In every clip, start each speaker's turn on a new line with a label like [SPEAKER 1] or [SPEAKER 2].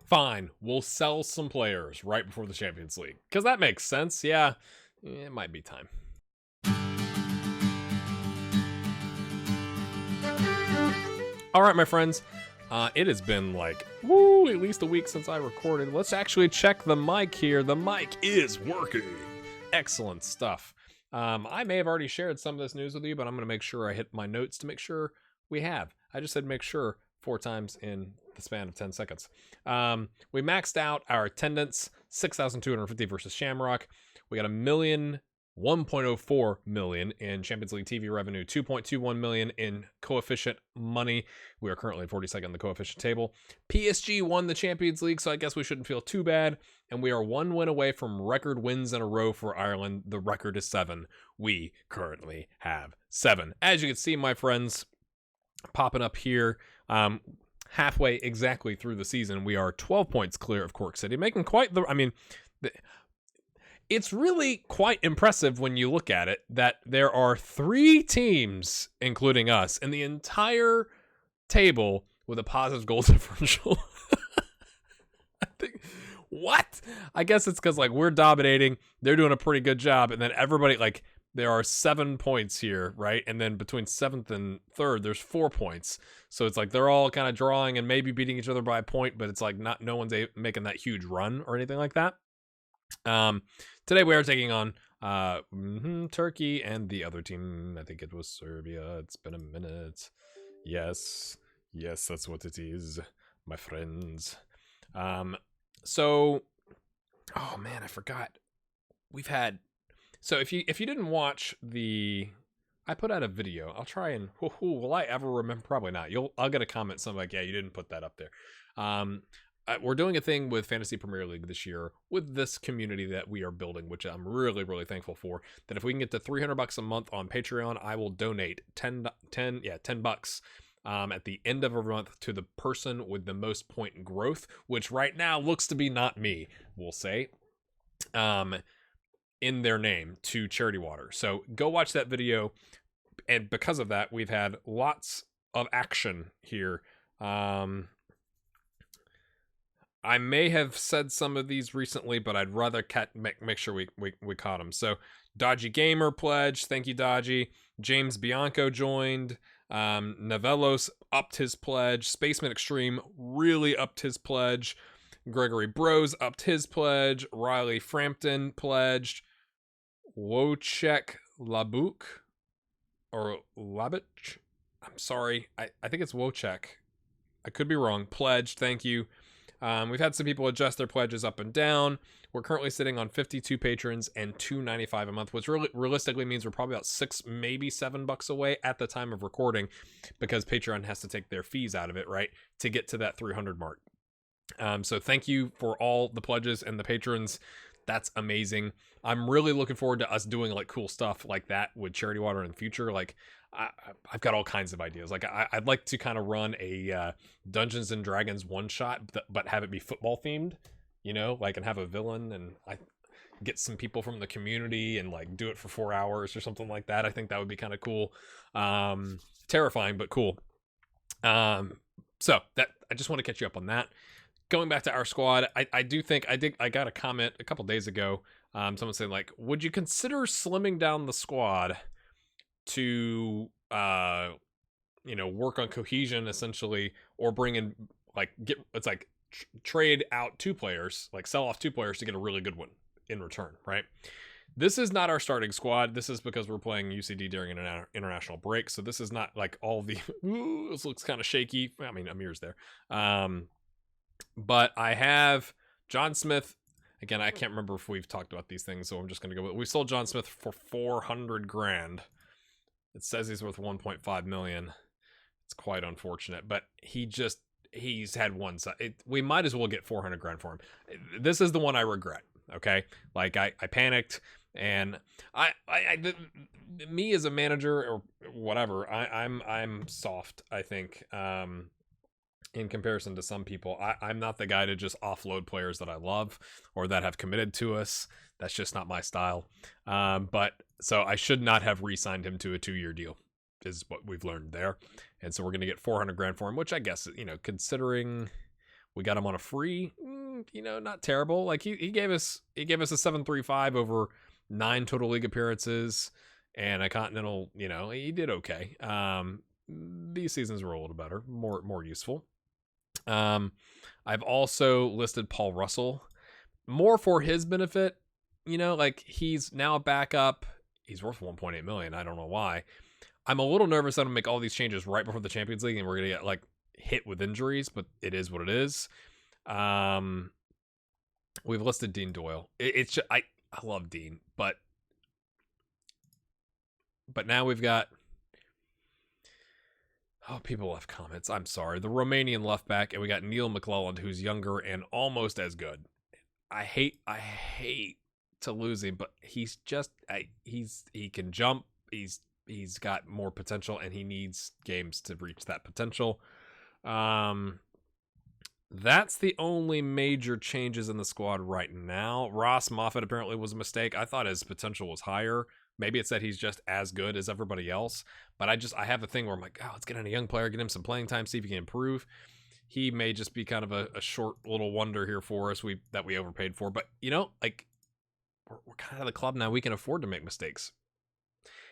[SPEAKER 1] Fine, we'll sell some players right before the Champions League. Because that makes sense. Yeah, it might be time. All right, my friends. It has been like, at least a week since I recorded. Let's actually check the mic here. The mic is working. Excellent stuff. I may have already shared some of this news with you, but I'm going to make sure I hit my notes to make sure we have. I just said make sure 4 times in the span of 10 seconds. We maxed out our attendance, 6,250 versus Shamrock. We got 1.04 million in Champions League TV revenue, 2.21 million in coefficient money. We are currently 42nd in the coefficient table. PSG won the Champions League, so I guess we shouldn't feel too bad. And we are 1 win away from record wins in a row for Ireland. The record is 7. We currently have 7. As you can see, my friends, popping up here, halfway exactly through the season, we are 12 points clear of Cork City, making quite the, it's really quite impressive when you look at it that there are 3 teams, including us, in the entire table with a positive goal differential. I think, what? I guess it's because, like, we're dominating, they're doing a pretty good job, and then everybody, like, there are 7 points here, right? And then between 7th and 3rd, there's 4 points. So it's like they're all kind of drawing and maybe beating each other by a point, but it's like no one's making that huge run or anything like that. Today we are taking on Turkey and the other team. I think it was Serbia. It's been a minute. Yes, that's what it is, my friends. So, oh man, I forgot. So if you didn't watch I put out a video. I'll try and will I ever remember? Probably not. I'll get a comment something like, yeah, you didn't put that up there. We're doing a thing with Fantasy Premier League this year with this community that we are building, which I'm really, really thankful for. That if we can get to $300 a month on Patreon, I will donate $10 at the end of every month to the person with the most point growth, which right now looks to be not me, we'll say, in their name, to Charity Water. So go watch that video. And because of that, we've had lots of action here. I may have said some of these recently, but I'd rather make sure we caught them. So Dodgy Gamer pledged. Thank you, Dodgy. James Bianco joined. Novellos upped his pledge. Spaceman Extreme really upped his pledge. Gregory Bros upped his pledge. Riley Frampton pledged. Wojciech Labuk or Labich. I'm sorry. I think it's Wojciech. I could be wrong. Pledged. Thank you. We've had some people adjust their pledges up and down. We're currently sitting on 52 patrons and $2.95 a month, which realistically means we're probably about $6, maybe $7 away at the time of recording, because Patreon has to take their fees out of it, right, to get to that 300 mark. So thank you for all the pledges and the patrons. That's amazing. I'm really looking forward to us doing like cool stuff like that with Charity Water in the future. Like I've got all kinds of ideas. Like I'd like to kind of run a Dungeons and Dragons one shot, but have it be football themed, like, and have a villain, and I get some people from the community and like do it for 4 hours or something like that. I think that would be kind of cool. Terrifying, but cool. So that, I just want to catch you up on that. Going back to our squad, I got a comment a couple days ago. Someone saying, like, would you consider slimming down the squad to work on cohesion essentially, or bring in trade out 2 players, like sell off 2 players to get a really good one in return, right? This is not our starting squad. This is because we're playing UCD during an international break, so this is not like all the this looks kind of shaky. I mean, Amir's there. But I have John Smith. Again, I can't remember if we've talked about these things, so I'm just going to go with, we sold John Smith for $400,000. It says he's worth 1.5 million. It's quite unfortunate, but he's had one side. We might as well get $400,000 for him. This is the one I regret. Okay. Like I panicked, and me as a manager or whatever, I'm soft, I think, in comparison to some people. I'm not the guy to just offload players that I love or that have committed to us. That's just not my style. But so I should not have re-signed him to a 2-year deal, is what we've learned there. And so we're going to get $400,000 for him, which I guess, considering We got him on a free, not terrible. Like he gave us a 7.35 over 9 total league appearances and a continental. He did okay. These seasons were a little better, more useful. I've also listed Paul Russell more for his benefit. Like he's now a backup. He's worth 1.8 million. I don't know why. I'm a little nervous that I'm gonna make all these changes right before the Champions League and we're gonna get like hit with injuries, but it is what it is. We've listed Dean Doyle. It's just, I love Dean, but now we've got people left comments. I'm sorry. The Romanian left back, and we got Neil McClelland, who's younger and almost as good. I hate to lose him, but he's just he can jump. He's got more potential, and he needs games to reach that potential. That's the only major changes in the squad right now. Ross Moffat apparently was a mistake. I thought his potential was higher. Maybe it's that he's just as good as everybody else. But I have a thing where I'm like, let's get in a young player, get him some playing time, see if he can improve. He may just be kind of a short little wonder here for us that we overpaid for. But, like, we're kind of the club now. We can afford to make mistakes.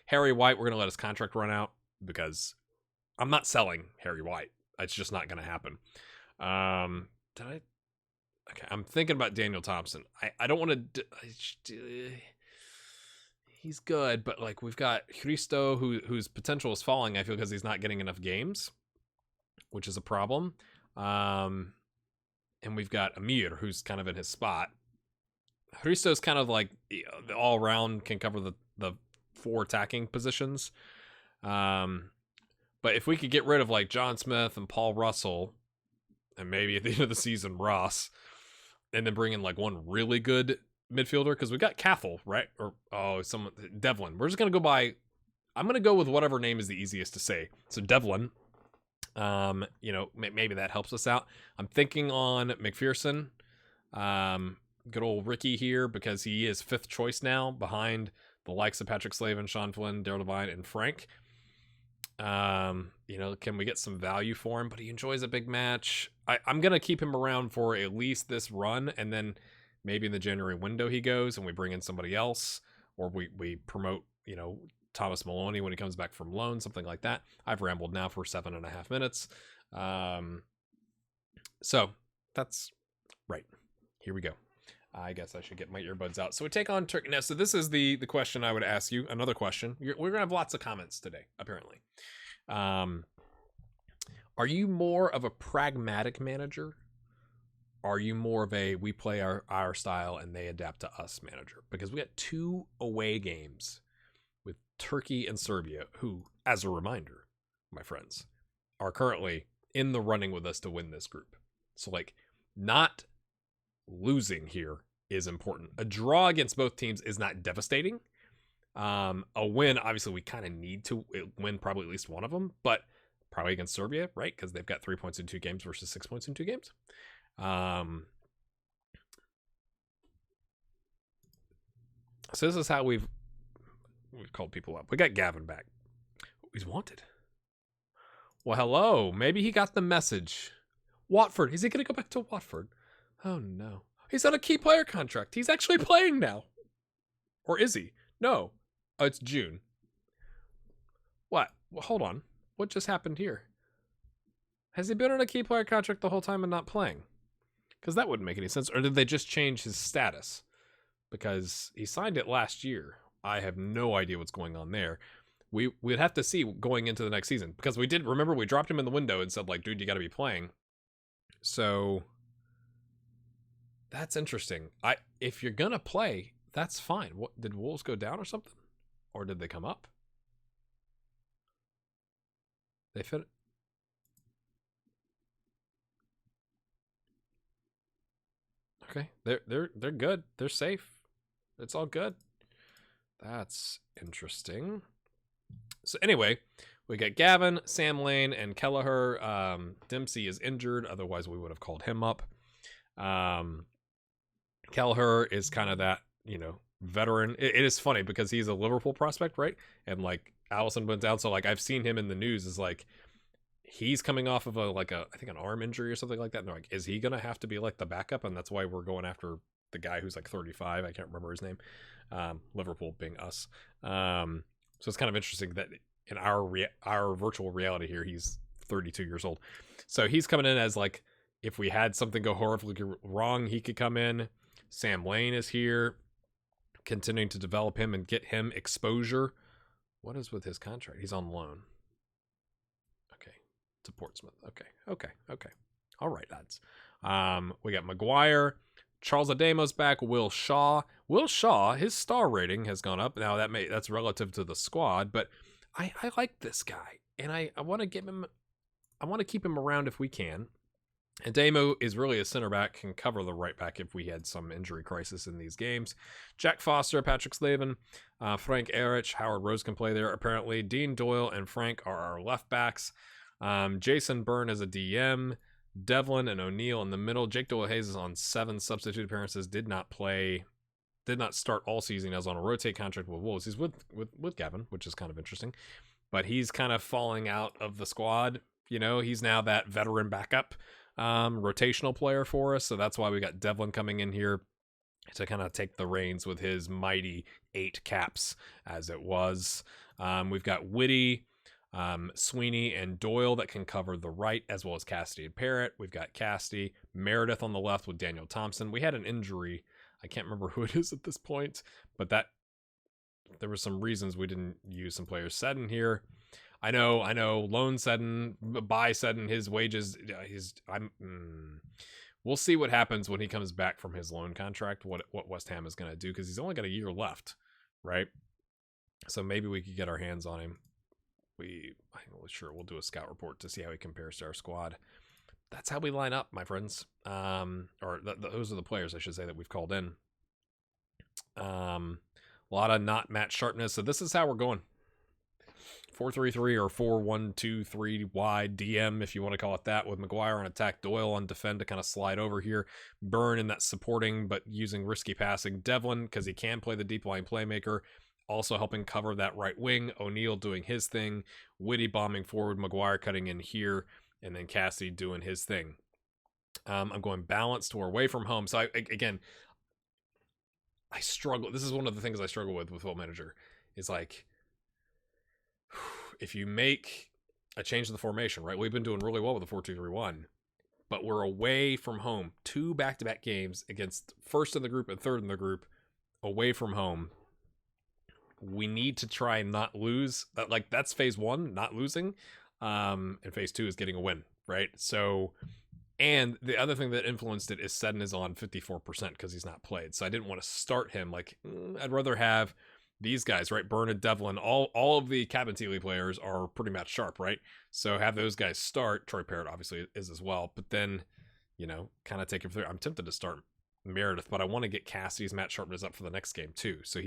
[SPEAKER 1] Harry White, we're going to let his contract run out because I'm not selling Harry White. It's just not going to happen. Okay, I'm thinking about Daniel Thompson. I don't want to... He's good, but like we've got Christo, whose potential is falling, I feel, because he's not getting enough games, which is a problem. And we've got Amir, who's kind of in his spot. Christo's kind of like the all-round, can cover the 4 attacking positions. But if we could get rid of like John Smith and Paul Russell, and maybe at the end of the season Ross, and then bring in like one really good midfielder, because we got Cathal, right? Or Devlin. We're just gonna go by. I'm gonna go with whatever name is the easiest to say. So Devlin. Maybe that helps us out. I'm thinking on McPherson. Good old Ricky here, because he is 5th choice now behind the likes of Patrick Slavin, Sean Flynn, Daryl Devine, and Frank. Can we get some value for him? But he enjoys a big match. I'm gonna keep him around for at least this run, and then maybe in the January window he goes and we bring in somebody else, or we promote, Thomas Maloney when he comes back from loan, something like that. I've rambled now for 7.5 minutes. So that's right. Here we go. I guess I should get my earbuds out. So we take on Turkey. Now, so this is the question I would ask you. Another question. We're going to have lots of comments today, apparently. Are you more of a pragmatic manager? Are you more of a we play our style and they adapt to us manager? Because we got 2 away games with Turkey and Serbia, who, as a reminder, my friends, are currently in the running with us to win this group. So, like, not losing here is important. A draw against both teams is not devastating. A win, obviously, we kind of need to win probably at least one of them, but probably against Serbia, right? Because they've got 3 points in 2 games versus 6 points in 2 games. So this is how we've called people up. We got Gavin back. He's wanted. Well, hello. Maybe he got the message. Watford. Is he going to go back to Watford? Oh, no. He's on a key player contract. He's actually playing now. Or is he? No. Oh, it's June. What? Well, hold on. What just happened here? Has he been on a key player contract the whole time and not playing? Because that wouldn't make any sense. Or did they just change his status? Because he signed it last year. I have no idea what's going on there. We'd have to see going into the next season. Because we dropped him in the window and said, like, dude, you got to be playing. So that's interesting. If you're going to play, that's fine. What, did Wolves go down or something? Or did they come up? They fit. Okay, they're good. They're safe. It's all good. That's interesting. So anyway, we got Gavin, Sam Lane, and Kelleher. Dempsey is injured. Otherwise, we would have called him up. Kelleher is kind of that, veteran. It is funny because he's a Liverpool prospect, right? And like Allison went down. So like I've seen him in the news as like he's coming off of I think an arm injury or something like that. And they're like, is he gonna have to be like the backup? And that's why we're going after the guy who's like 35. I can't remember his name. Liverpool being us. So it's kind of interesting that in our virtual reality here, he's 32 years old. So he's coming in as like, if we had something go horribly wrong, he could come in. Sam Lane is here, continuing to develop him and get him exposure. What is with his contract? He's on loan. Okay, to Portsmouth. Okay. All right, lads. We got Maguire, Charles Adama's back, Will Shaw. Will Shaw, his star rating has gone up. Now that's relative to the squad, but I like this guy, and I want to give him. I want to keep him around if we can. Adamo is really a center back, can cover the right back if we had some injury crisis in these games. Jack Foster, Patrick Slavin, Frank Erich, Howard Rose can play there apparently. Dean Doyle and Frank are our left backs. Jason Byrne as a DM. Devlin and O'Neill in the middle. Jake Doyle-Hayes is on 7 substitute appearances. Did not start all season as on a rotate contract with Wolves. He's with Gavin, which is kind of interesting. But he's kind of falling out of the squad. You know, he's now that veteran backup. Rotational player for us, so that's why we got Devlin coming in here to kind of take the reins with his mighty 8 caps as it was. We've got Whitty, Sweeney, and Doyle that can cover the right, as well as Cassidy and Parrott. We've got Cassidy, Meredith on the left with Daniel Thompson. We had an injury, I can't remember who it is at this point, but that there were some reasons we didn't use some players set in here. I know. Loan Seddon, buy Seddon, his wages. We'll see what happens when he comes back from his loan contract. What West Ham is going to do, because he's only got a year left, right? So maybe we could get our hands on him. I'm not really sure. We'll do a scout report to see how he compares to our squad. That's how we line up, my friends. Those are the players, I should say, that we've called in. A lot of not match sharpness. So this is how we're going. 4-3-3 or 4-1-2-3 wide DM, if you want to call it that, with Maguire on attack, Doyle on defend to kind of slide over here, Byrne in that supporting but using risky passing, Devlin because he can play the deep line playmaker, also helping cover that right wing, O'Neill doing his thing, Whitty bombing forward, Maguire cutting in here, and then Cassidy doing his thing. I'm going balanced or away from home. So I struggle. This is one of the things I struggle with Football Manager, is like, if you make a change to the formation, right? We've been doing really well with the 4-2-3-1, but we're away from home. 2 back-to-back games against first in the group and third in the group, away from home. We need to try and not lose. That's phase 1, not losing. And phase 2 is getting a win, right? So, and the other thing that influenced it is Seddon is on 54% because he's not played. So I didn't want to start him. I'd rather have these guys, right? Byrne and Devlin, all of the Cabinteely players are pretty match sharp, right? So have those guys start. Troy Parrott obviously is as well, but then, kind of take him through. I'm tempted to start Meredith, but I want to get Cassidy's match sharpness up for the next game too. So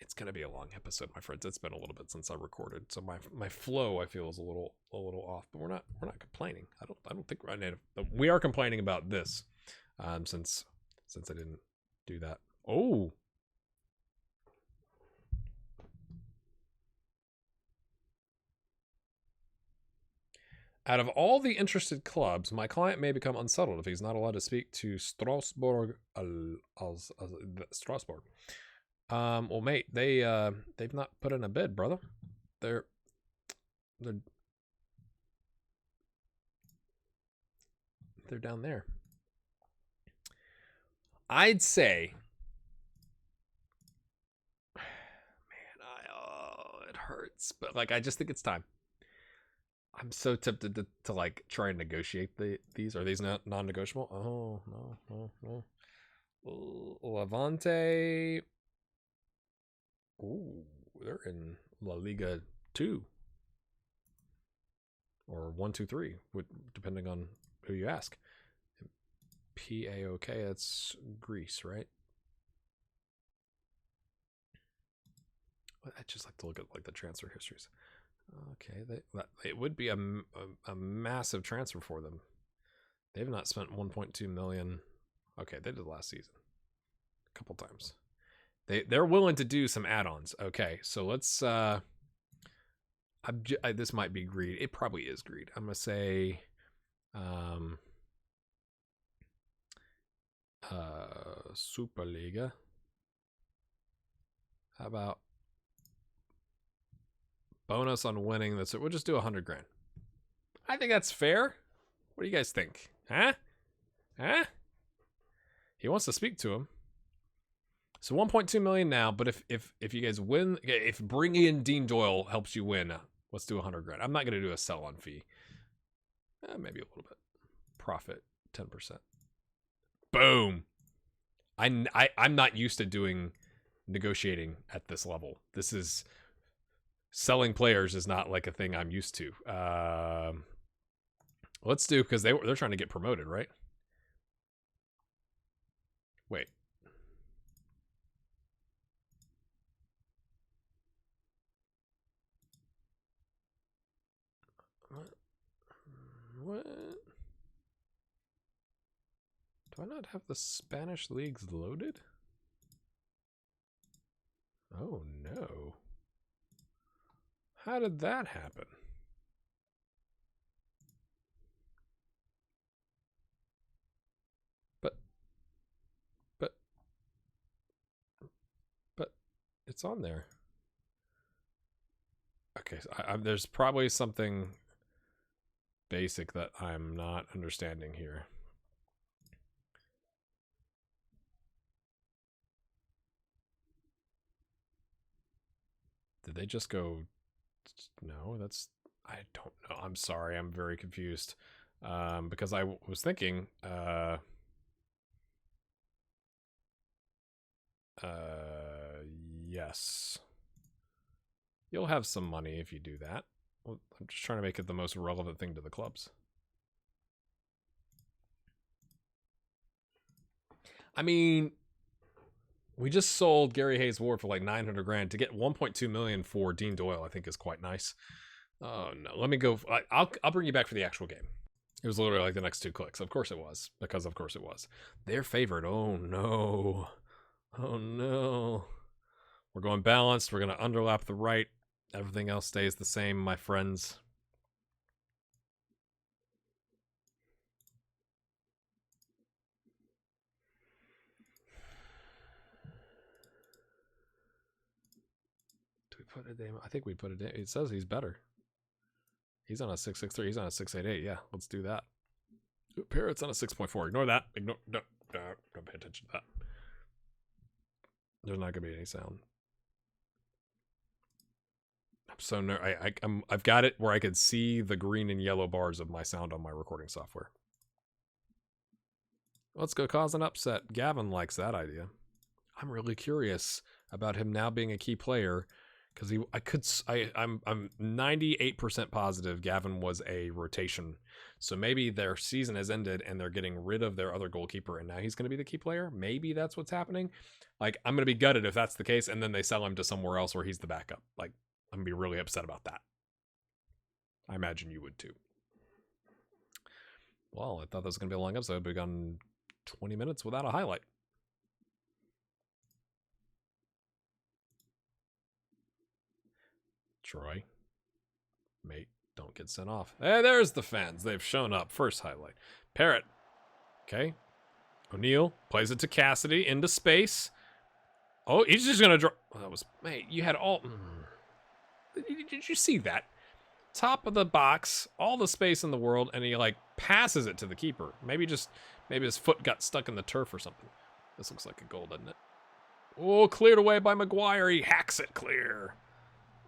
[SPEAKER 1] it's going to be a long episode, my friends. It's been a little bit since I recorded, so my flow I feel is a little off, but we're not complaining. I don't think we are complaining about this, since I didn't do that. Oh. Out of all the interested clubs, my client may become unsettled if he's not allowed to speak to Strasbourg. Strasbourg. Well, mate, they've not put in a bid, brother. They're down there. I'd say, man, it hurts, but I just think it's time. I'm so tempted to try and negotiate these. Are these not non-negotiable? Oh, no. Levante. Ooh, they're in La Liga 2. Or 1, 2, 3, depending on who you ask. PAOK, that's Greece, right? I just like to look at the transfer histories. Okay, it would be a massive transfer for them. They've not spent 1.2 million. Okay, they did last season a couple times. They're willing to do some add-ons. Okay, so let's This might be greed. It probably is greed. I'm gonna say, Superliga. How about bonus on winning this? We'll just do 100 grand. I think that's fair. What do you guys think? Huh? Huh? He wants to speak to him. So 1.2 million now, but if you guys win, if bringing in Dean Doyle helps you win, let's do 100 grand. I'm not going to do a sell-on fee. Maybe a little bit. Profit 10%. Boom. I'm not used to doing negotiating at this level. This is selling players is not like a thing I'm used to. Let's do, because they're trying to get promoted, right? Wait. What? Do I not have the Spanish leagues loaded? Oh no. How did that happen? But it's on there. Okay, so there's probably something basic that I'm not understanding here. Did they just go? No, that's, I don't know. I'm sorry. I'm very confused. Because I was thinking, yes. You'll have some money if you do that. Well, I'm just trying to make it the most relevant thing to the clubs. I mean, we just sold Gary Hayes Ward for like 900 grand. To get 1.2 million for Dean Doyle, I think is quite nice. Oh no, let me go. I'll bring you back for the actual game. It was literally like the next 2 clicks. Of course it was, because of course it was. They're favored. Oh no. Oh no. We're going balanced. We're going to underlap the right. Everything else stays the same, my friends. Do we put a name? I think we put it in. It says he's better. He's on a 6.63. He's on a 6.88. Yeah, let's do that. Parrot's on a 6.4. Ignore that. Ignore. Don't pay attention to that. There's not gonna be any sound. I'm so I've got it where I can see the green and yellow bars of my sound on my recording software. Let's go cause an upset. Gavin likes that idea. I'm really curious about him now being a key player, because I'm 98% positive Gavin was a rotation. So maybe their season has ended and they're getting rid of their other goalkeeper and now he's going to be the key player. Maybe that's what's happening. Like, I'm going to be gutted if that's the case, and then they sell him to somewhere else where he's the backup. Like, I'm going to be really upset about that. I imagine you would too. Well, I thought that was going to be a long episode, but we've gone 20 minutes without a highlight. Troy, mate, don't get sent off. Hey, there's the fans. They've shown up. First highlight. Parrot. Okay. O'Neal plays it to Cassidy into space. Oh, he's just going to draw. Oh, that was, mate, you had all. Did you see that? Top of the box, all the space in the world, and he like passes it to the keeper. Maybe his foot got stuck in the turf or something. This looks like a goal, doesn't it? Oh, cleared away by Maguire. He hacks it clear.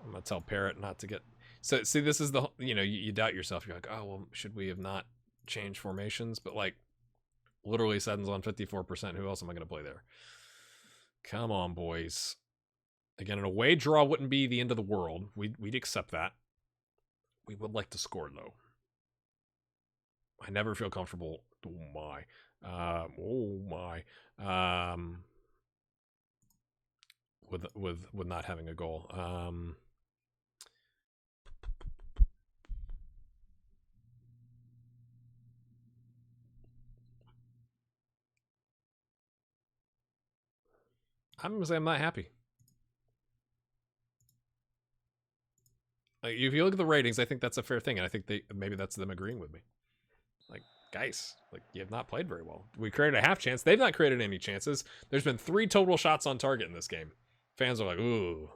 [SPEAKER 1] I'm gonna tell Parrot not to get. So see, this is the, you doubt yourself. You're like, oh well, should we have not changed formations? But like, literally, Sutton's on 54%. Who else am I gonna play there? Come on, boys. Again, an away draw wouldn't be the end of the world. We'd accept that. We would like to score though. I never feel comfortable. Oh my. With not having a goal. I'm gonna say I'm not happy. Like, if you look at the ratings, I think that's a fair thing, and I think maybe that's them agreeing with me. Like, guys, like, you have not played very well. We created a half chance. They've not created any chances. There's been 3 total shots on target in this game. Fans are like, ooh.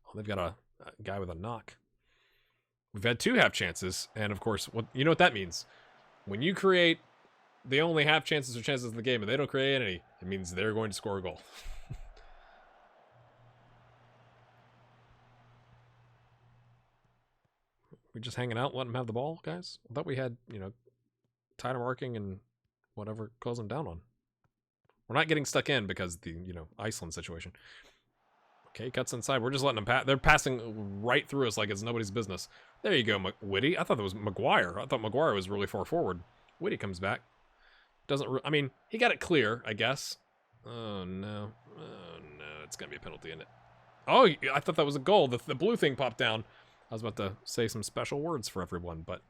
[SPEAKER 1] Oh, they've got a guy with a knock. We've had 2 half chances, and of course, you know what that means. When you create the only half chances or chances in the game, and they don't create any, it means they're going to score a goal. We just hanging out, letting them have the ball, guys? I thought we had, tighter marking and whatever, close them down on. We're not getting stuck in because the, Iceland situation. Okay, cuts inside. We're just letting them pass. They're passing right through us like it's nobody's business. There you go, Whitty. I thought that was Maguire. I thought Maguire was really far forward. Whitty comes back. I mean, he got it clear, I guess. Oh, no. Oh, no. It's going to be a penalty, isn't it? Oh, I thought that was a goal. The blue thing popped down. I was about to say some special words for everyone, but...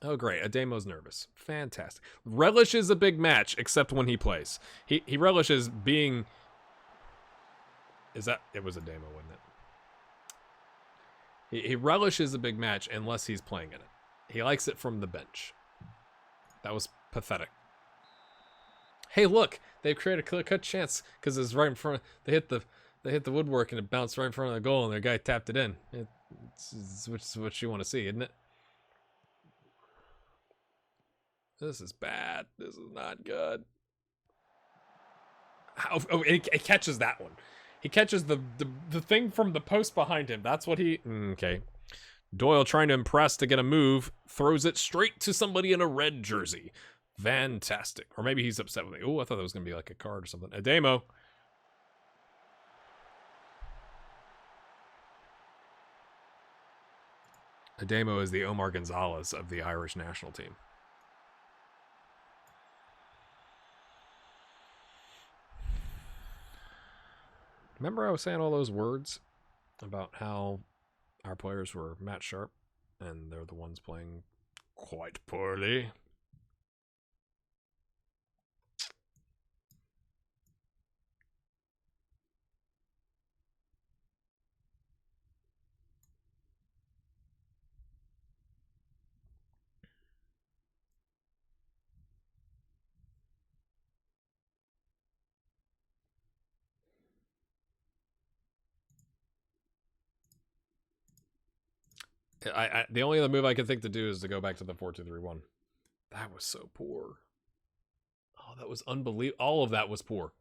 [SPEAKER 1] Oh, great. Ademo's nervous. Fantastic. Relishes a big match, except when he plays. He relishes being... It was Ademo, wasn't it? He relishes a big match unless he's playing in it. He likes it from the bench. That was pathetic. Hey, look! They've created a clear-cut chance because it's right in front. They hit the woodwork and it bounced right in front of the goal, and their guy tapped it in. It's what you want to see, isn't it? This is bad. This is not good. Oh, he catches that one. He catches the thing from the post behind him. That's what he... Okay. Doyle trying to impress to get a move. Throws it straight to somebody in a red jersey. Fantastic. Or maybe he's upset with me. Oh, I thought that was going to be like a card or something. Ademo. Ademo is the Omar Gonzalez of the Irish national team. Remember I was saying all those words about how our players were match sharp and they're the ones playing quite poorly? The only other move I could think to do is to go back to the 4-2-3-1. That was so poor. Oh, that was unbelievable. All of that was poor.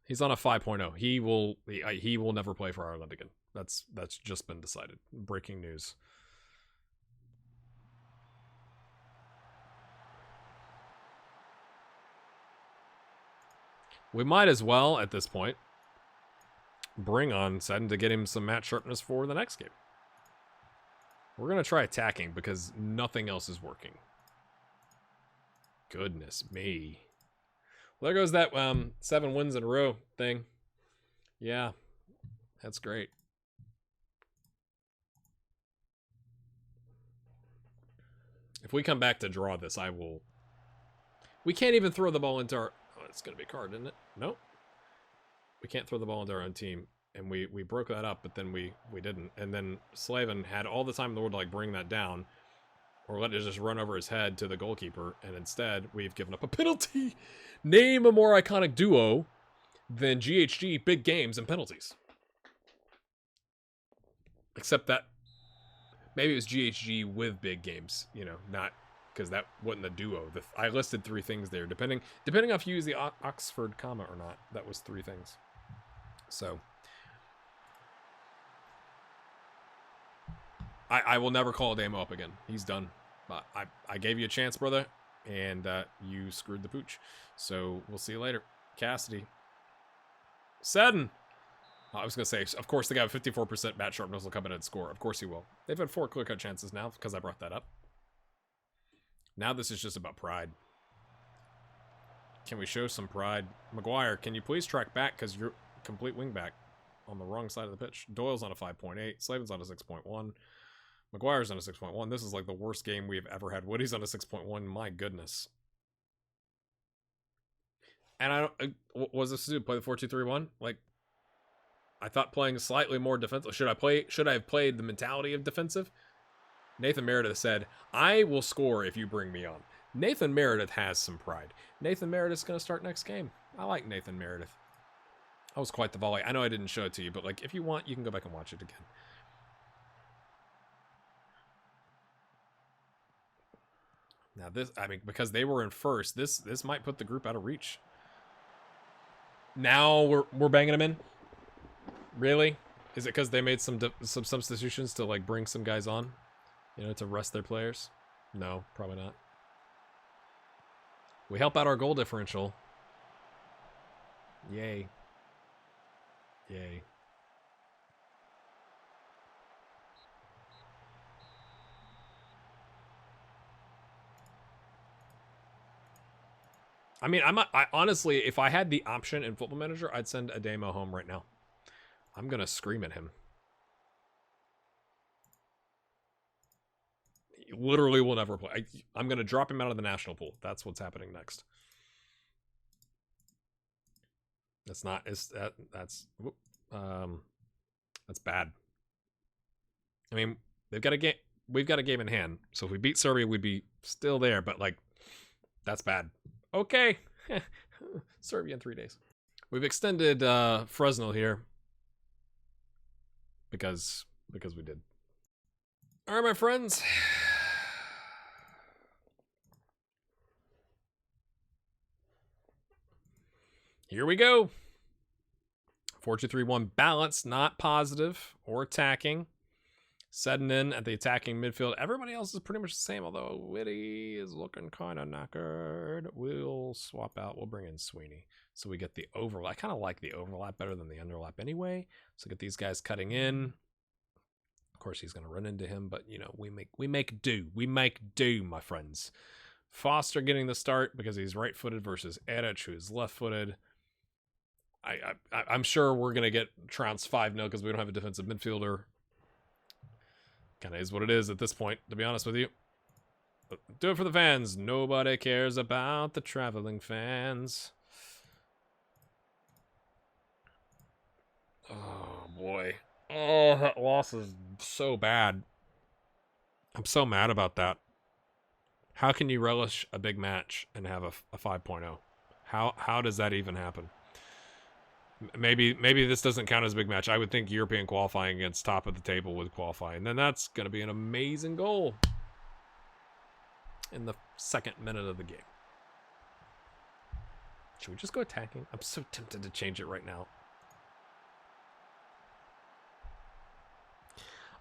[SPEAKER 1] He's on a 5.0. He will never play for Ireland again. That's just been decided. Breaking news. We might as well, at this point, bring on Seddon to get him some match sharpness for the next game. We're going to try attacking because nothing else is working. Goodness me. Well, there goes that 7 wins in a row thing. Yeah, that's great. If we come back to draw this, I will... We can't even throw the ball into our... Oh, it's going to be a card, isn't it? Nope. We can't throw the ball into our own team. And we broke that up, but then we didn't. And then Slavin had all the time in the world to like bring that down, or let it just run over his head to the goalkeeper. And instead, we've given up a penalty. Name a more iconic duo than GHG, big games and penalties. Except that maybe it was GHG with big games, not because that wasn't the duo. I listed 3 things there, depending on if you use the Oxford comma or not. That was 3 things. So. I will never call Ademo up again. He's done. But I gave you a chance, brother, and you screwed the pooch. So we'll see you later. Cassidy. Seddon. I was going to say, of course, the guy with 54% match sharpness will come in and score. Of course he will. They've had 4 clear-cut chances now because I brought that up. Now this is just about pride. Can we show some pride? Maguire, can you please track back because you're complete wingback on the wrong side of the pitch. Doyle's on a 5.8. Slavin's on a 6.1. Maguire's on a 6.1. This is like the worst game we've ever had. Woody's on a 6.1. My goodness. And I don't... Was this to play the 4-2-3-1? Like, I thought playing slightly more defensive. Should I have played the mentality of defensive? Nathan Meredith said, I will score if you bring me on. Nathan Meredith has some pride. Nathan Meredith's going to start next game. I like Nathan Meredith. That was quite the volley. I know I didn't show it to you, but like if you want, you can go back and watch it again. Now this, I mean, because they were in first, this might put the group out of reach. Now we're banging them in. Really? Is it because they made some substitutions to like bring some guys on, you know, to rest their players? No, probably not. We help out our goal differential. Yay. Yay. I mean, I honestly, if I had the option in Football Manager, I'd send Ademo home right now. I'm going to scream at him. He literally will never play. I'm going to drop him out of the national pool. That's what's happening next. That's not, that's bad. I mean, we've got a game in hand. So if we beat Serbia, we'd be still there, but like, that's bad. Okay. Serbia in 3 days. We've extended Fresnel here because we did. All right, my friends. Here we go. 4-2-3-1 balance, not positive or attacking. Setting in at the attacking midfield. Everybody else is pretty much the same, although Whitty is looking kind of knackered. We'll swap out. We'll bring in Sweeney. So we get the overlap. I kind of like the overlap better than the underlap anyway. So get these guys cutting in. Of course, he's going to run into him, but, you know, we make do. We make do, my friends. Foster getting the start because he's right-footed versus Eric, who's left-footed. I'm sure we're going to get trounced 5-0 because we don't have a defensive midfielder. Kind of is what it is at this point, to be honest with you. But do it for the fans. Nobody cares about the traveling fans. Oh, boy. Oh, that loss is so bad. I'm so mad about that. How can you relish a big match and have a 5.0? How does that even happen? Maybe this doesn't count as a big match. I would think European qualifying against top of the table would qualify. And then that's going to be an amazing goal in the 2nd minute of the game. Should we just go attacking? I'm so tempted to change it right now.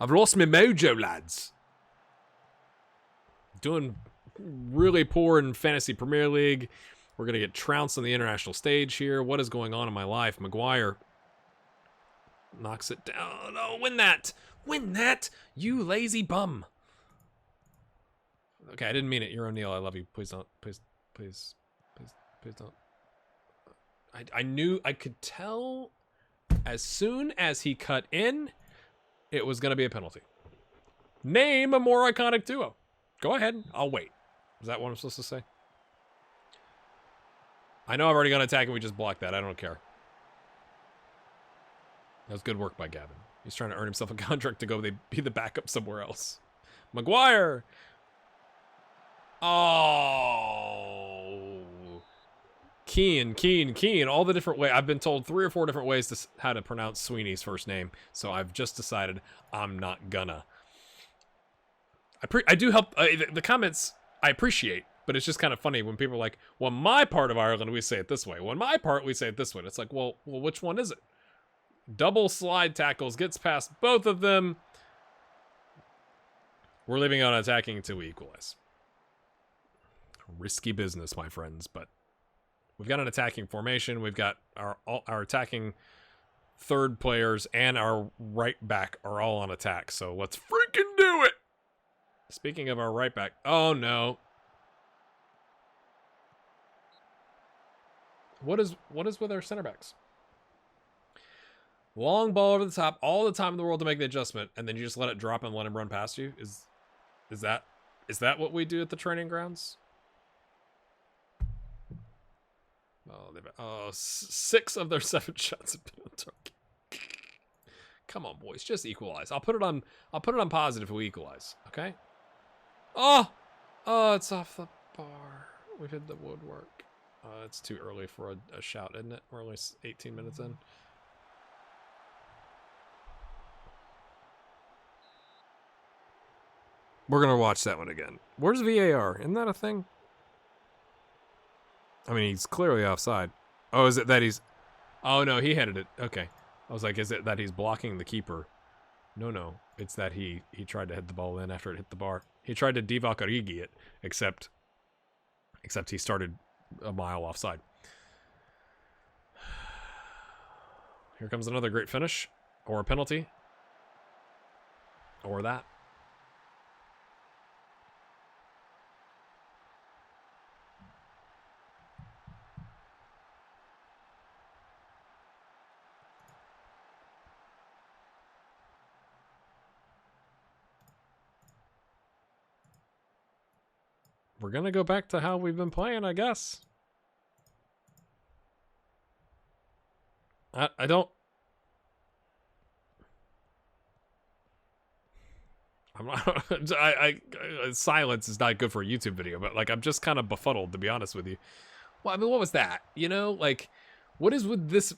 [SPEAKER 1] I've lost my mojo, lads. Doing really poor in Fantasy Premier League. We're going to get trounced on the international stage here. What is going on in my life? Maguire knocks it down. Oh, win that. Win that, you lazy bum. Okay, I didn't mean it. You're O'Neill. I love you. Please don't. Please don't. I knew, I could tell as soon as he cut in, it was going to be a penalty. Name a more iconic duo. Go ahead. I'll wait. Is that what I'm supposed to say? I know I've already gone attack and we just blocked that. I don't care. That was good work by Gavin. He's trying to earn himself a contract to go be the backup somewhere else. Maguire. Oh. Keane. All the different ways. I've been told 3 or 4 different ways how to pronounce Sweeney's first name. So I've just decided I'm not gonna. I do help. The comments I appreciate. But it's just kind of funny when people are like, well, my part of Ireland, we say it this way. When my part, we say it this way. It's like, well, which one is it? Double slide tackles, gets past both of them. We're leaving out attacking until we equalize. Risky business, my friends, but we've got an attacking formation. We've got our attacking third players and our right back are all on attack. So let's freaking do it. Speaking of our right back, oh no. What is with our center backs? Long ball over the top, all the time in the world to make the adjustment, and then you just let it drop and let him run past you? Is that what we do at the training grounds? Oh, 6 of their 7 shots have been on target. Come on, boys, just equalize. I'll put it on positive if we equalize. Okay. Oh, it's off the bar. We've hit the woodwork. It's too early for a shout, isn't it? We're only 18 minutes in. We're gonna watch that one again. Where's VAR? Isn't that a thing? I mean, he's clearly offside. Oh, is it that he's... Oh, no, he headed it. Okay. I was like, is it that he's blocking the keeper? No. It's that he tried to head the ball in after it hit the bar. He tried to Divock Origi it, except he started a mile offside. Here comes another great finish. Or a penalty. Or that. We're going to go back to how we've been playing, I guess. I don't... I'm not... silence is not good for a YouTube video, but, like, I'm just kind of befuddled, to be honest with you. Well, I mean, what was that? You know, like, what is with this...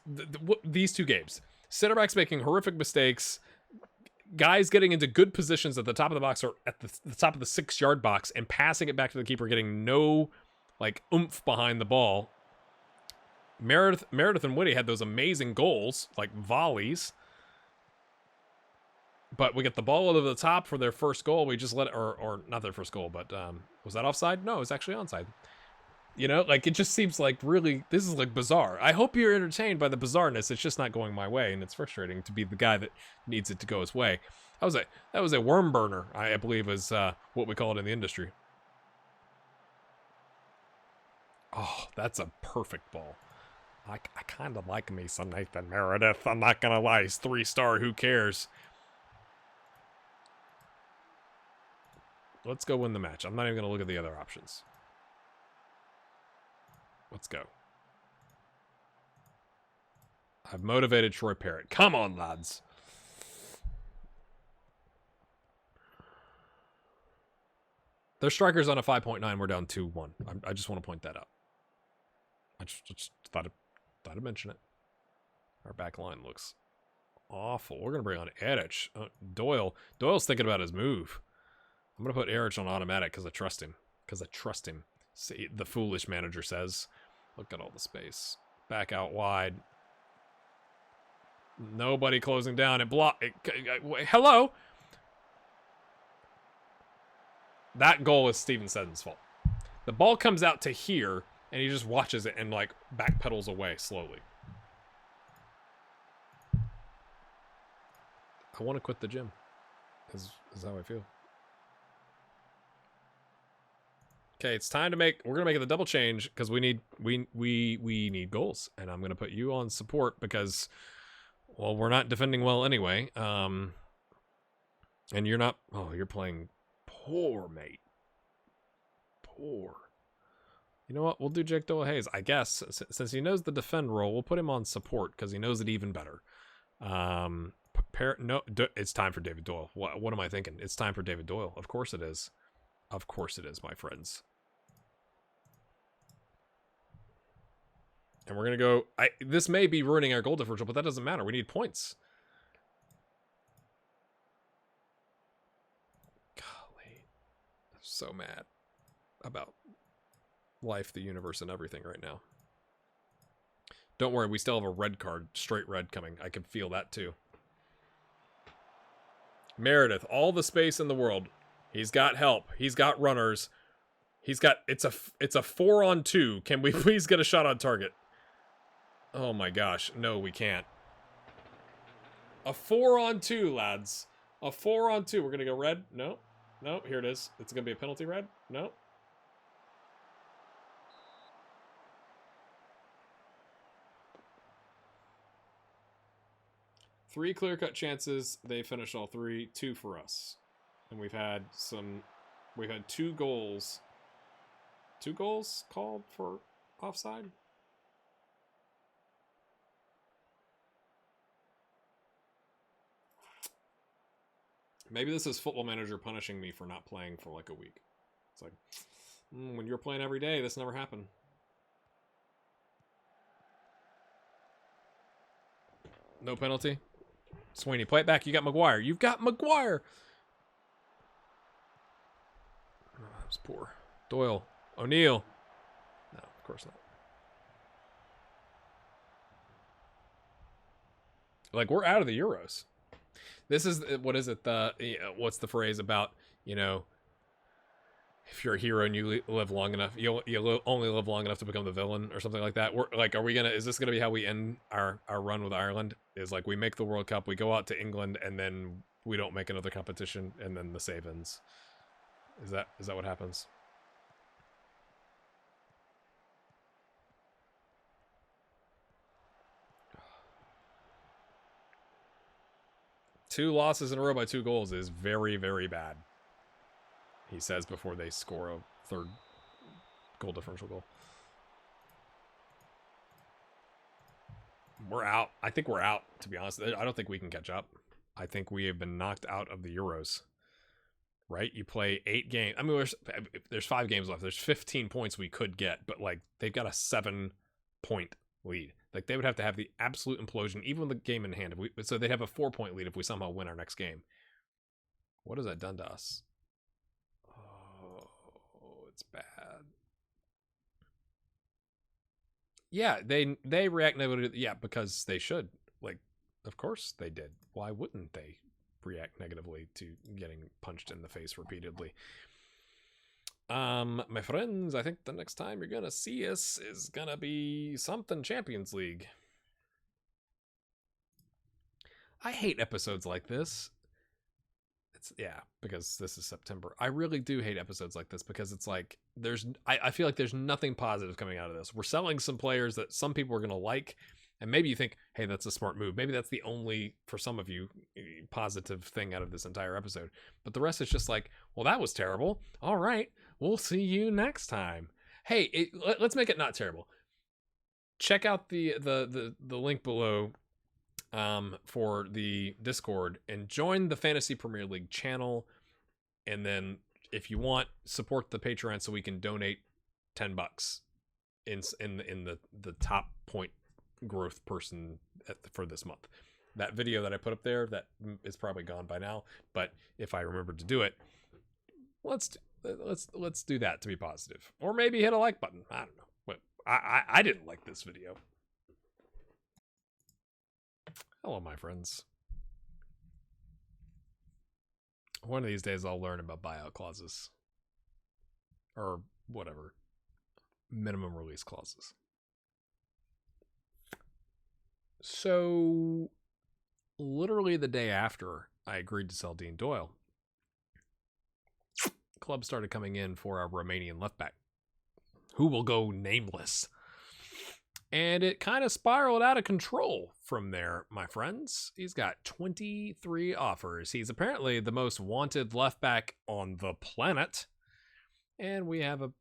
[SPEAKER 1] these two games? Center backs making horrific mistakes... Guys getting into good positions at the top of the box or at the top of the 6-yard box and passing it back to the keeper, getting no, like, oomph behind the ball. Meredith and Woody had those amazing goals, like volleys. But we get the ball over the top for their first goal. We just let it, or not their first goal, but was that offside? No, it was actually onside. You know, like, it just seems like really, this is like bizarre. I hope you're entertained by the bizarreness. It's just not going my way, and it's frustrating to be the guy that needs it to go his way. That was a worm burner, I believe is what we call it in the industry. Oh, that's a perfect ball. I kind of like me some Nathan Meredith. I'm not going to lie. He's 3-star. Who cares? Let's go win the match. I'm not even going to look at the other options. Let's go. I've motivated Troy Parrott. Come on, lads. Their striker's on a 5.9. We're down 2-1. I just want to point that out. I just thought I'd mention it. Our back line looks awful. We're going to bring on Erich. Doyle. Doyle's thinking about his move. I'm going to put Erich on automatic because I trust him. See, the foolish manager says. Look at all the space. Back out wide. Nobody closing down. Hello? That goal is Steven Seddon's fault. The ball comes out to here, and he just watches it and, like, backpedals away slowly. I want to quit the gym. Is how I feel. Okay, it's time to we're gonna make it the double change because we need goals, and I'm gonna put you on support because, well, we're not defending well anyway. And you're not. Oh, you're playing poor, mate. Poor. You know what? We'll do Jake Doyle Hayes, I guess, since he knows the defend role. We'll put him on support because he knows it even better. It's time for David Doyle. What am I thinking? It's time for David Doyle. Of course it is. Of course it is, my friends. And we're going to go... this may be ruining our goal differential, but that doesn't matter. We need points. Golly. I'm so mad about life, the universe, and everything right now. Don't worry, we still have a red card. Straight red coming. I can feel that too. Meredith, all the space in the world. He's got help. He's got runners. He's got... It's a 4-on-2. Can we please get a shot on target? Oh my gosh. No, we can't. A 4-on-2, lads. A 4-on-2. We're going to go red. No. No, here it is. It's going to be a penalty red. No. Three clear-cut chances. They finished all three. 2 for us. And we've had 2 goals. 2 goals called for offside? Maybe this is Football Manager punishing me for not playing for like a week. It's like, when you're playing every day, this never happened. No penalty. Sweeney, play it back. You got Maguire. You've got Maguire. Oh, that was poor. Doyle. O'Neal. No, of course not. Like, we're out of the Euros. This is, what is it? What's the phrase about, if you're a hero and you live long enough, you'll only live long enough to become the villain or something like that. We're like, is this gonna be how we end our run with Ireland? Is like we make the World Cup, we go out to England, and then we don't make another competition, and then the save ends. Is that what happens? Two losses in a row by 2 goals is very, very bad, he says before they score a third goal differential goal. We're out. I think we're out, to be honest. I don't think we can catch up. I think we have been knocked out of the Euros. Right? You play 8 games. I mean, there's 5 games left. There's 15 points we could get, but like they've got a 7-point lead. Like they would have to have the absolute implosion, even with the game in hand. So they'd have a 4-point lead if we somehow win our next game. What has that done to us? Oh, it's bad. Yeah, they react negatively. Yeah, because they should. Like, of course they did. Why wouldn't they react negatively to getting punched in the face repeatedly? My friends, I think the next time you're gonna see us is gonna be something Champions League. I hate episodes like this. Because this is September. I really do hate episodes like this because it's like I feel like there's nothing positive coming out of this. We're selling some players that some people are gonna like, and maybe you think, hey, that's a smart move. Maybe that's the only, for some of you, positive thing out of this entire episode. But the rest is just like, well, that was terrible. All right, we'll see you next time. Hey, let's make it not terrible. Check out the link below for the Discord and join the Fantasy Premier League channel. And then if you want, support the Patreon so we can donate $10 in the top point growth person for this month. That video that I put up there, that is probably gone by now, but if I remember to do it, let's do that to be positive. Or maybe hit a like button. I don't know. But I didn't like this video. Hello, my friends. One of these days I'll learn about buyout clauses. Or whatever. Minimum release clauses. So, literally the day after I agreed to sell Dean Doyle, clubs started coming in for our Romanian left back, who will go nameless. And it kind of spiraled out of control from there, my friends. He's got 23 offers. He's apparently the most wanted left back on the planet. And we have a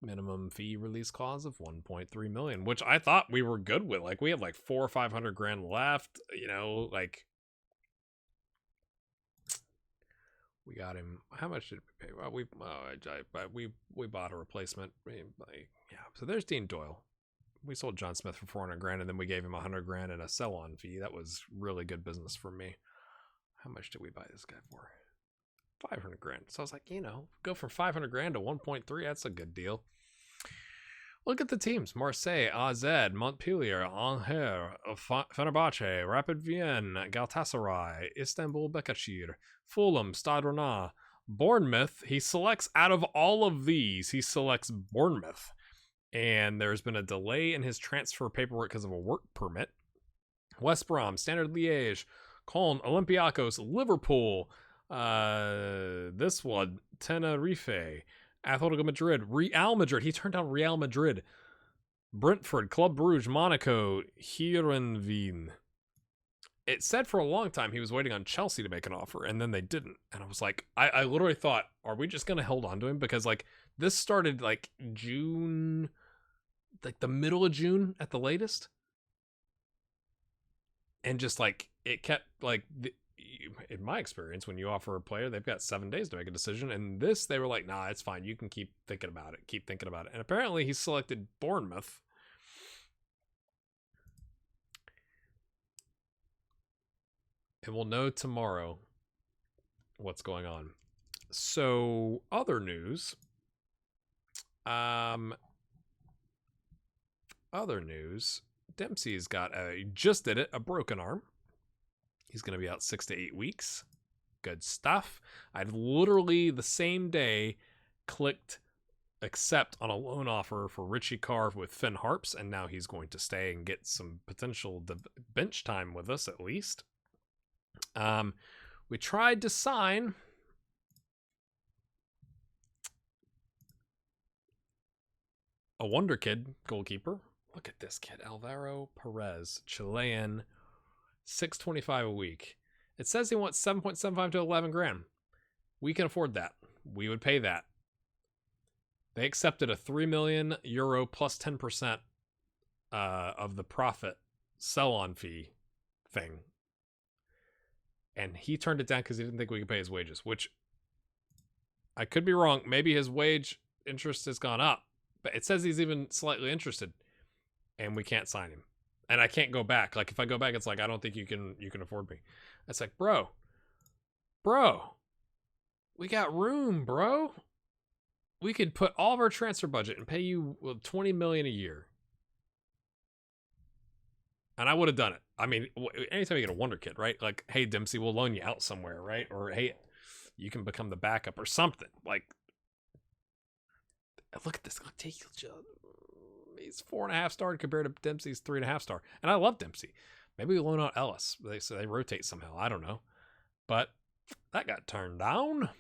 [SPEAKER 1] minimum fee release clause of 1.3 million, which I thought we were good with. Like, we have like 400 or 500 grand left, like we got him. How much did we pay? Well, we bought a replacement. Yeah. So there's Dean Doyle. We sold John Smith for 400 grand, and then we gave him 100 grand and a sell-on fee. That was really good business for me. How much did we buy this guy for? 500 grand. So I was like, go from 500 grand to 1.3. That's a good deal. Look at the teams. Marseille, AZ, Montpellier, Angers, Fenerbahce, Rapid Vienna, Galatasaray, Istanbul Bekashir, Fulham, Stade Rennais, Bournemouth. He selects, out of all of these, he selects Bournemouth. And there's been a delay in his transfer paperwork because of a work permit. West Brom, Standard Liège, Colne, Olympiacos, Liverpool, this one, Tenerife, Atletico Madrid, Real Madrid. He turned down Real Madrid. Brentford, Club Brugge, Monaco, Heerenveen. It said for a long time he was waiting on Chelsea to make an offer, and then they didn't. And I was like, I literally thought, are we just going to hold on to him? Because, like, this started, like, June, like, the middle of June at the latest. And just, like, it kept, like, in my experience, when you offer a player, they've got 7 days to make a decision. And this, they were like, nah, it's fine. You can keep thinking about it. Keep thinking about it. And apparently he selected Bournemouth. And we'll know tomorrow what's going on. So, other news. Dempsey's got just did it, a broken arm. He's going to be out 6 to 8 weeks. Good stuff. I've literally the same day clicked accept on a loan offer for Richie Carr with Finn Harps, and now he's going to stay and get some potential bench time with us at least. We tried to sign a wonder kid goalkeeper. Look at this kid, Alvaro Perez, Chilean, $6.25 a week. It says he wants 7.75 to 11 grand. We can afford that. We would pay that. They accepted a €3 million plus 10% of the profit sell-on fee thing. And he turned it down because he didn't think we could pay his wages, which I could be wrong. Maybe his wage interest has gone up, but it says he's even slightly interested, and we can't sign him. And I can't go back. Like, if I go back, it's like, I don't think you can afford me. It's like, bro, we got room, bro. We could put all of our transfer budget and pay you $20 million a year. And I would have done it. I mean, anytime you get a wonder kid, right? Like, hey, Dempsey, we'll loan you out somewhere, right? Or, hey, you can become the backup or something. Like, look at this. He's 4.5 star compared to Dempsey's 3.5 star. And I love Dempsey. Maybe we loan out Ellis. They rotate somehow. I don't know. But that got turned down.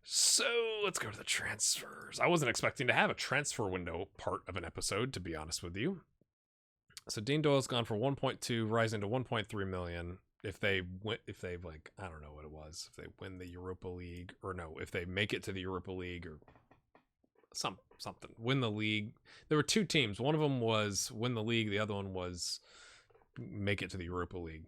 [SPEAKER 1] So let's go to the transfers. I wasn't expecting to have a transfer window part of an episode, to be honest with you. So Dean Doyle's gone for 1.2, rising to 1.3 million. If they like, I don't know what it was. If they win the Europa League, or no, if they make it to the Europa League or something, win the league. There were 2 teams. One of them was win the league. The other one was make it to the Europa League.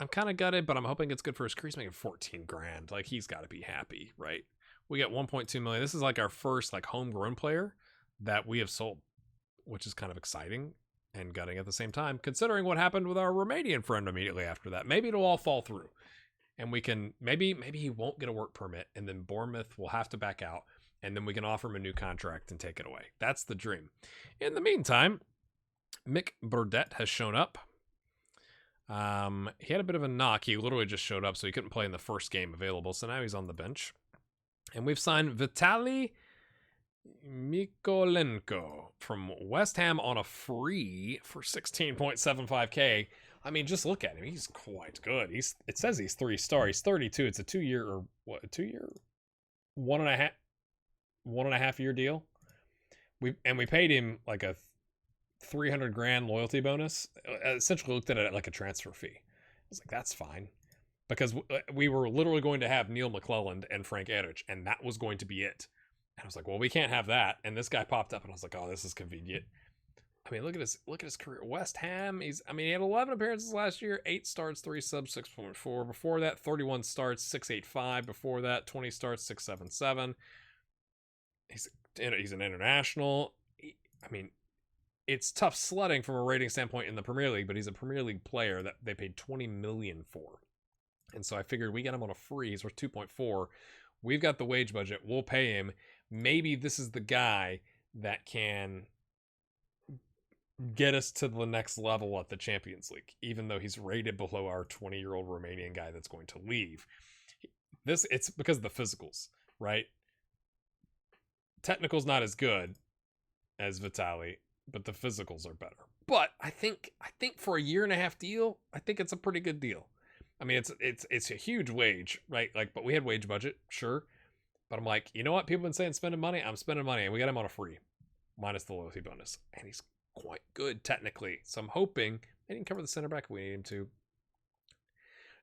[SPEAKER 1] I'm kind of gutted, but I'm hoping it's good for his career. He's making 14 grand. Like, he's got to be happy, right? We got 1.2 million. This is like our first like homegrown player that we have sold, which is kind of exciting and gutting at the same time, considering what happened with our Romanian friend immediately after that. Maybe it'll all fall through, and we can maybe he won't get a work permit, and then Bournemouth will have to back out, and then we can offer him a new contract and take it away. That's the dream. In the meantime, Mick Burdett has shown up. He had a bit of a knock. He literally just showed up, so he couldn't play in the first game available. So now he's on the bench. And we've signed Vitaly Mikolenko from West Ham on a free for 16.75K. I mean, just look at him. He's quite good. It says he's 3-star. He's 32. It's a 2-year or what? A 2-year, 1.5 year deal. We paid him like a 300 grand loyalty bonus. I essentially looked at it like a transfer fee. I was like, that's fine, because we were literally going to have Neil McClelland and Frank Erich, and that was going to be it. And I was like, well, we can't have that. And this guy popped up, and I was like, oh, this is convenient. I mean, look at his career. West Ham. He had 11 appearances last year, 8 starts, 3 subs, 6.4. Before that, 31 starts, 6.85. Before that, 20 starts, 6.77. He's an international. It's tough sledding from a rating standpoint in the Premier League, but he's a Premier League player that they paid $20 million for. And so I figured we get him on a free. He's worth 2.4. We've got the wage budget. We'll pay him. Maybe this is the guy that can get us to the next level at the Champions League, even though he's rated below our 20-year-old Romanian guy that's going to leave. It's because of the physicals, right? Technical's not as good as Vitaly, but the physicals are better. But I think for a 1.5-year deal, I think it's a pretty good deal. I mean, it's a huge wage, right? Like, but we had wage budget, sure. But I'm like, you know what? People have been saying spending money. I'm spending money, and we got him on a free, minus the loyalty bonus, and he's quite good technically. So I'm hoping they can cover the center back if we need him to.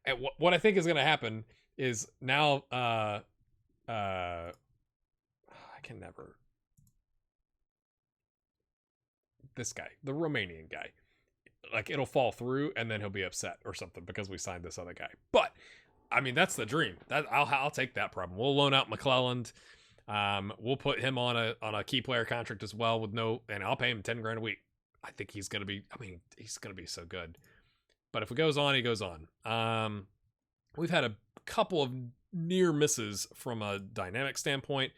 [SPEAKER 1] And what I think is going to happen is now, I can never. This guy, the Romanian guy, like it'll fall through and then he'll be upset or something because we signed this other guy. But I mean, that's the dream. That I'll take that problem. We'll loan out McClelland. We'll put him on a key player contract as well and I'll pay him $10,000 a week. I think he's gonna be so good. But if it goes on, he goes on. We've had a couple of near misses from a dynamic standpoint.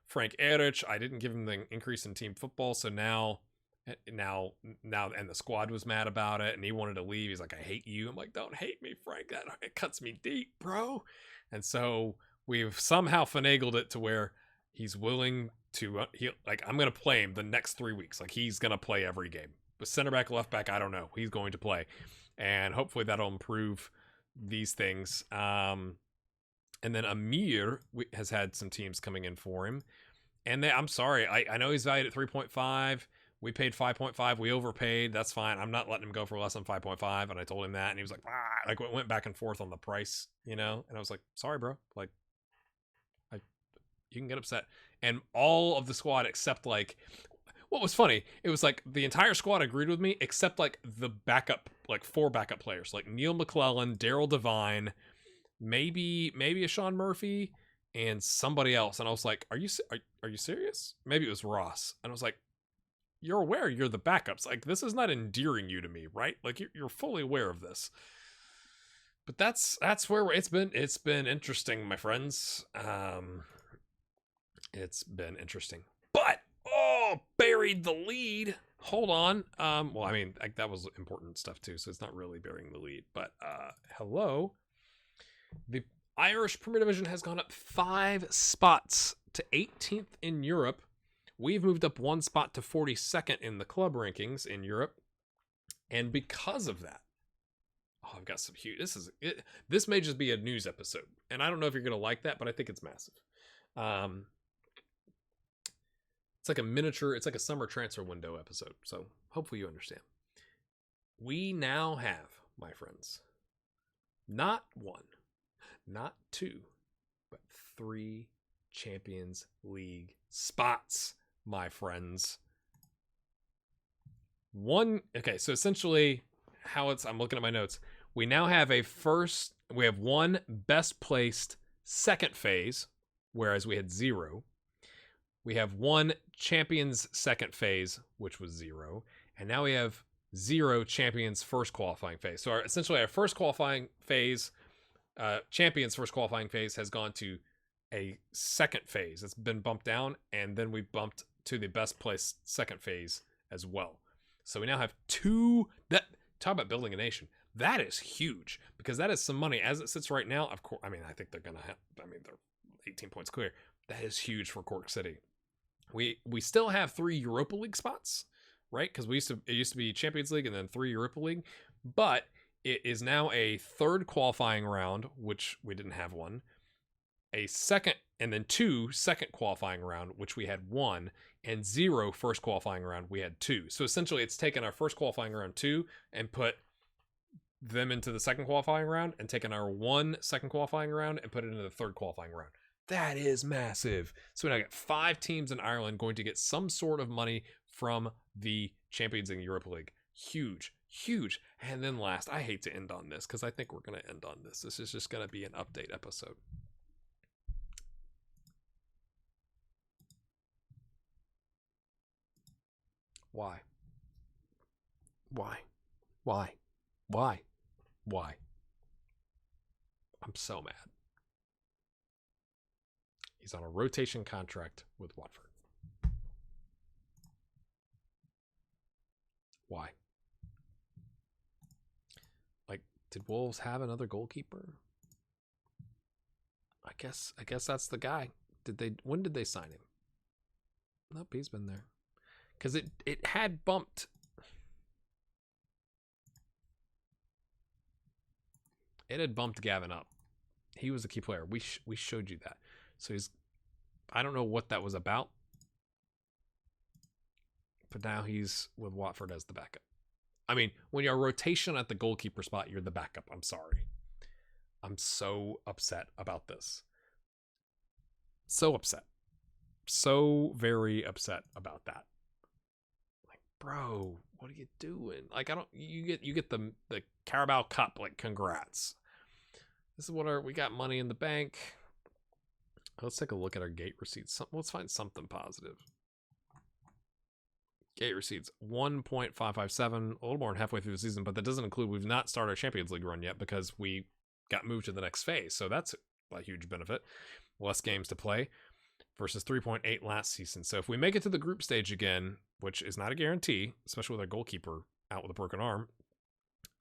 [SPEAKER 1] Frank Erich, I didn't give him the increase in team football, so now, and the squad was mad about it, and he wanted to leave. He's like, "I hate you." I'm like, "Don't hate me, Frank. It cuts me deep, bro." And so we've somehow finagled it to where he's willing to. I'm gonna play him the next 3 weeks. Like he's gonna play every game. But center back, left back, I don't know. He's going to play, and hopefully that'll improve these things. And then Amir has had some teams coming in for him. And I'm sorry, I know he's valued at 3.5. We paid 5.5. We overpaid. That's fine. I'm not letting him go for less than 5.5. And I told him that. And he was like, like it went back and forth on the price, And I was like, sorry, bro. Like, you can get upset. And all of the squad except like, what was funny, it was like the entire squad agreed with me except like the backup, like 4 backup players, like Neil McClellan, Daryl Devine, maybe a Sean Murphy, and somebody else. And I was like, are you serious? Maybe it was Ross. And I was like, you're aware you're the backups. Like, this is not endearing you to me, right? Like, you're fully aware of this. But that's where it's been interesting, my friends. It's been interesting. But buried the lead. Hold on. Well, I mean, that was important stuff too, so it's not really burying the lead. But hello. The Irish Premier Division has gone up 5 spots to 18th in Europe. We've moved up 1 spot to 42nd in the club rankings in Europe. And because of that, I've got some huge... This may just be a news episode. And I don't know if you're going to like that, but I think it's massive. It's like a summer transfer window episode. So hopefully you understand. We now have, my friends, not 1, not 2, but 3 Champions League spots, my friends. Okay, so essentially I'm looking at my notes. We now have we have 1 best placed second phase, whereas we had 0. We have 1 champions second phase, which was 0. And now we have 0 champions first qualifying phase. So essentially our first qualifying phase, champions first qualifying phase has gone to a second phase. It's been bumped down, and then we bumped to the best placed second phase as well. So we now have 2. Talk about building a nation. That is huge, because that is some money. As it sits right now, of course, I think they're going to have, they're 18 points clear. That is huge for Cork City. We still have 3 Europa League spots, right? Because it used to be Champions League and then 3 Europa League, but it is now a 3rd qualifying round, which we didn't have 1, a second, and then 2 second qualifying round, which we had 1, and 0 first qualifying round, we had 2. So essentially, it's taken our first qualifying round 2 and put them into the second qualifying round, and taken our 1 second qualifying round and put it into the 3rd qualifying round. That is massive. So we now got 5 teams in Ireland going to get some sort of money from the Champions in Europa League. Huge, huge. And then last, I hate to end on this because I think we're going to end on this. This is just going to be an update episode. Why? I'm so mad. He's on a rotation contract with Watford. Why? Like, did Wolves have another goalkeeper? I guess that's the guy. When did they sign him? Nope, he's been there. Because it had bumped. It had bumped Gavin up. He was a key player. We showed you that. So I don't know what that was about. But now he's with Watford as the backup. I mean, when you're a rotation at the goalkeeper spot, you're the backup. I'm sorry. I'm so upset about this. So upset. So very upset about that. Like, bro, what are you doing? Like, I don't. You get the Carabao Cup. Like, congrats. This is what we got money in the bank. Let's take a look at our gate receipts. Let's find something positive. Gate receipts 1.557, a little more than halfway through the season, but that doesn't include we've not started our Champions League run yet because we got moved to the next phase. So that's a huge benefit. Less games to play versus 3.8 last season. So if we make it to the group stage again, which is not a guarantee, especially with our goalkeeper out with a broken arm,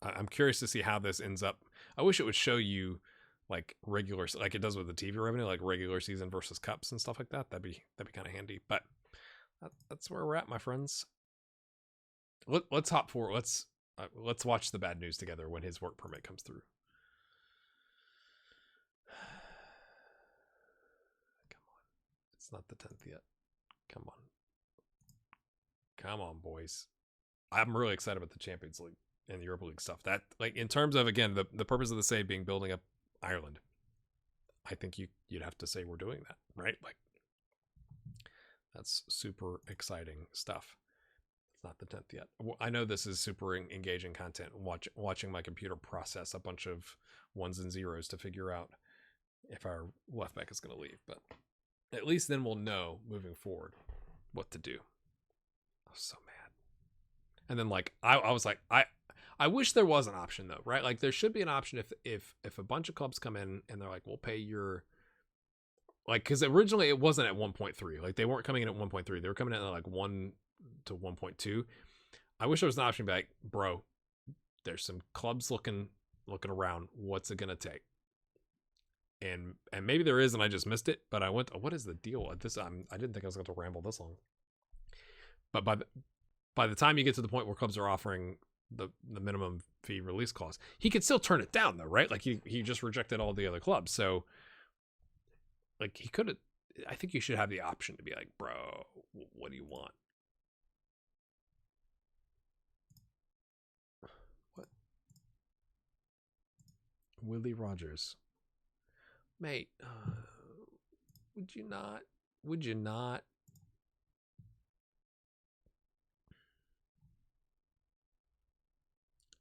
[SPEAKER 1] I'm curious to see how this ends up. I wish it would show you like regular, like it does with the TV revenue, like regular season versus cups and stuff like that. That'd be kind of handy. But that's where we're at, my friends. Let's hop forward. Let's watch the bad news together when his work permit comes through. Come on, it's not the 10th yet. Come on, boys. I'm really excited about the Champions League and the Europa League stuff. That, like, in terms of, again, the purpose of the save being building up Ireland, I think you'd have to say we're doing that, right? Like, that's super exciting stuff. It's not the 10th yet. I know this is super engaging content, watching my computer process a bunch of ones and zeros to figure out if our left back is going to leave. But at least then we'll know moving forward what to do. I was so mad. And then, like, I was like, I wish there was an option, though, right? Like, there should be an option if a bunch of clubs come in and they're like, we'll pay your... Like, because originally it wasn't at 1.3. Like, they weren't coming in at 1.3. They were coming in at like 1 to 1.2. I wish there was an option to be like, bro, there's some clubs looking around. What's it gonna take? And maybe there is, and I just missed it. But I went, what is the deal at this? I didn't think I was going to ramble this long. But by the time you get to the point where clubs are offering the minimum fee release clause, he could still turn it down, though, right? Like, he just rejected all the other clubs, so. Like, he could have... I think you should have the option to be like, bro, what do you want? What? Willie Rogers. Mate, would you not? Would you not?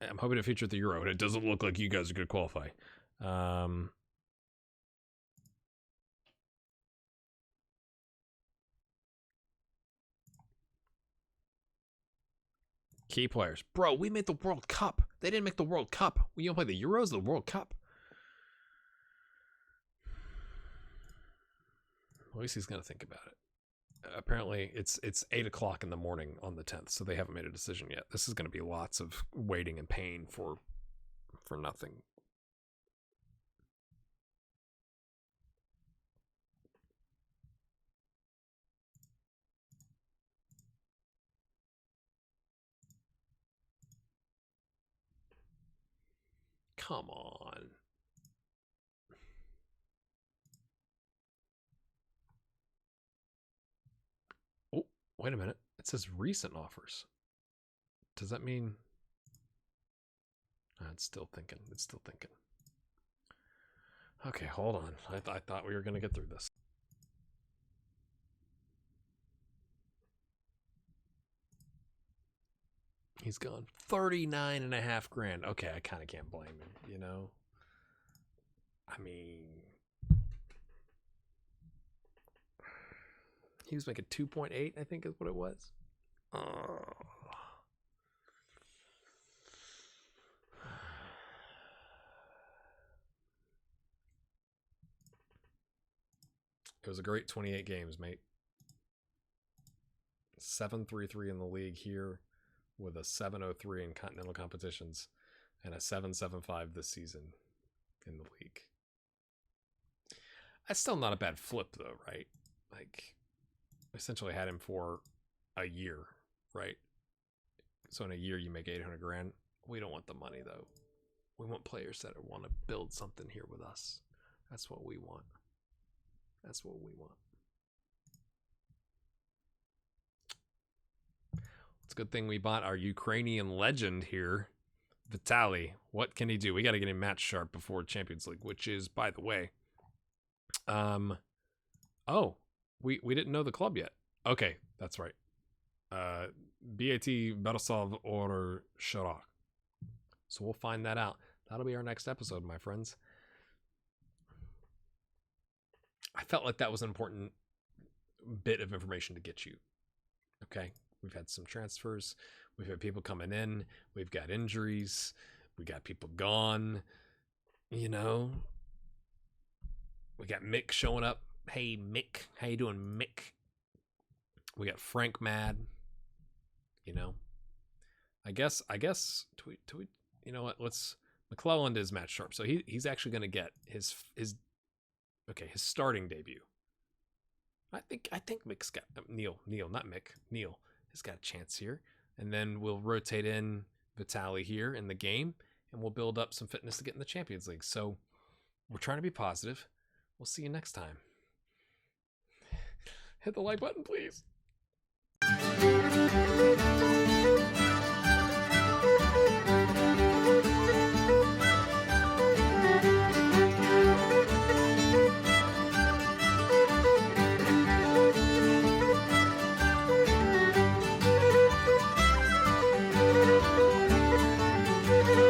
[SPEAKER 1] I'm hoping to feature the Euro, and it doesn't look like you guys are going to qualify. Key players. Bro, we made the World Cup. They didn't make the World Cup. We don't play the Euros, the World Cup. At least he's going to think about it. Apparently, it's 8 o'clock in the morning on the 10th, so they haven't made a decision yet. This is going to be lots of waiting and pain for nothing. Come on. Oh, wait a minute. It says recent offers. Does that mean... it's still thinking. It's still thinking. Okay, hold on. I thought we were going to get through this. He's gone 39.5 grand. Okay, I kind of can't blame him, you know? I mean, he was making 2.8, I think is what it was. Oh. It was a great 28 games, mate. 7.33 in the league here, with a 7.03 in continental competitions and a 7.75 this season in the league. That's still not a bad flip, though, right? Like, essentially had him for a year, right? So in a year, you make 800 grand. We don't want the money, though. We want players that want to build something here with us. That's what we want. That's what we want. It's a good thing we bought our Ukrainian legend here, Vitaly. What can he do? We got to get him match sharp before Champions League, which is, by the way, oh, we didn't know the club yet. Okay, that's right. BAT, Beresov, or Sharak. So we'll find that out. That'll be our next episode, my friends. I felt like that was an important bit of information to get you. Okay, we've had some transfers. We've had people coming in. We've got injuries. We got people gone. You know, we got Mick showing up. Hey, Mick. How you doing, Mick? We got Frank mad. You know, I guess, do we, you know what? McClelland is Matt Sharp. So he's actually going to get his starting debut. I think Mick's got Neil, not Mick. Neil has got a chance here. And then we'll rotate in Vitaly here in the game, and we'll build up some fitness to get in the Champions League. So we're trying to be positive. We'll see you next time. Hit the like button, please.